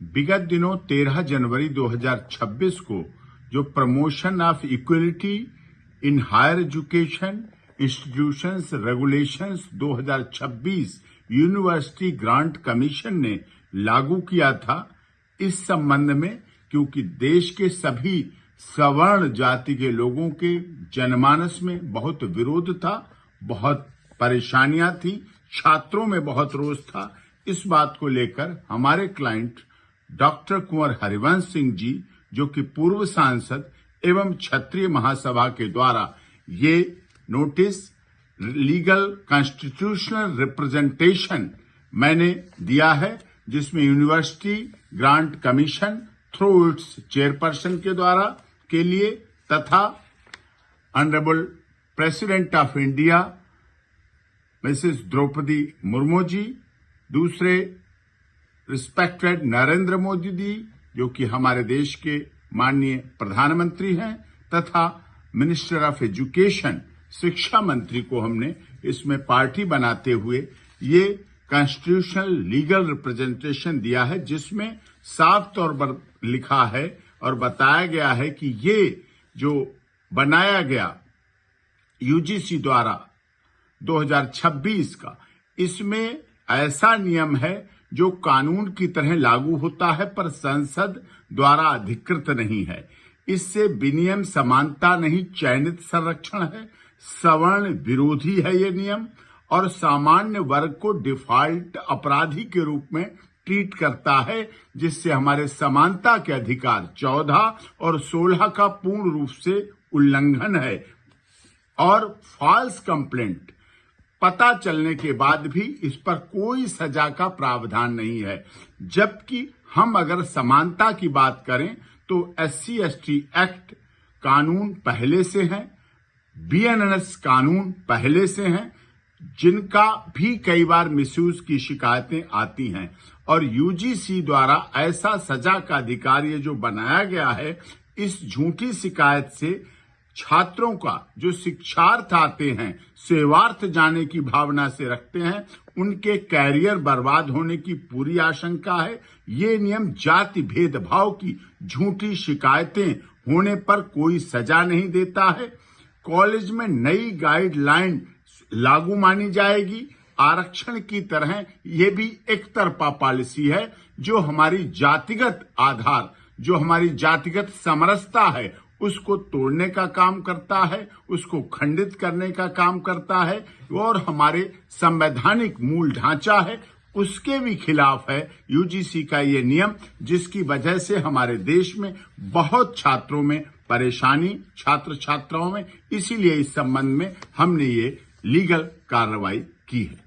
विगत दिनों 13 जनवरी 2026 को जो promotion of equality in higher education institutions regulations 2026 university grant commission ने लागू किया था, इस संबंध में क्योंकि देश के सभी सवर्ण जाति के लोगों के जनमानस में बहुत विरोध था, बहुत परेशानियां थी, छात्रों में बहुत रोष था। इस बात को लेकर हमारे क्लाइंट डॉक्टर कुंवर हरिवंश सिंह जी, जो कि पूर्व सांसद एवं क्षत्रिय महासभा के द्वारा ये नोटिस लीगल कॉन्स्टिट्यूशनल रिप्रेजेंटेशन मैंने दिया है, जिसमें university grant commission through its chairperson के द्वारा के लिए तथा honourable president of India Mrs Draupadi Murmu ji, दूसरे रिस्पेक्टेड नरेंद्र मोदी जी, जो कि हमारे देश के माननीय प्रधानमंत्री हैं, तथा मिनिस्टर ऑफ एजुकेशन शिक्षा मंत्री को हमने इसमें पार्टी बनाते हुए ये कॉन्स्टिट्यूशनल लीगल रिप्रेजेंटेशन दिया है, जिसमें साफ तौर पर लिखा है और बताया गया है कि ये जो बनाया गया यूजीसी द्वारा 2026 का, इसमें ऐसा नियम है जो कानून की तरह लागू होता है पर संसद द्वारा अधिकृत नहीं है। इससे विनियम समानता नहीं, चयनित संरक्षण है, सवर्ण विरोधी है ये नियम, और सामान्य वर्ग को डिफॉल्ट अपराधी के रूप में ट्रीट करता है, जिससे हमारे समानता के अधिकार 14 और 16 का पूर्ण रूप से उल्लंघन है। और फॉल्स कंप्लेंट पता चलने के बाद भी इस पर कोई सजा का प्रावधान नहीं है। जबकि हम अगर समानता की बात करें तो SC/ST एक्ट कानून पहले से हैं, BNS कानून पहले से हैं, जिनका भी कई बार मिसयूज की शिकायतें आती हैं, और UGC द्वारा ऐसा सजा का अधिकार ये जो बनाया गया है, इस झूठी शिकायत से छात्रों का जो शिक्षार्थ आते हैं, सेवार्थ जाने की भावना से रखते हैं, उनके कैरियर बर्बाद होने की पूरी आशंका है। ये नियम जाति भेदभाव की झूठी शिकायतें होने पर कोई सजा नहीं देता है। कॉलेज में नई गाइडलाइन लागू मानी जाएगी। आरक्षण की तरह ये भी एक तरफा पॉलिसी है, जो हमारी जातिगत आधार, जो हमारी जातिगत समरसता है, उसको तोड़ने का काम करता है, उसको खंडित करने का काम करता है, और हमारे संवैधानिक मूल ढांचा है उसके भी खिलाफ है यूजीसी का ये नियम, जिसकी वजह से हमारे देश में बहुत छात्रों में परेशानी, छात्र छात्राओं में, इसीलिए इस संबंध में हमने ये लीगल कार्रवाई की है।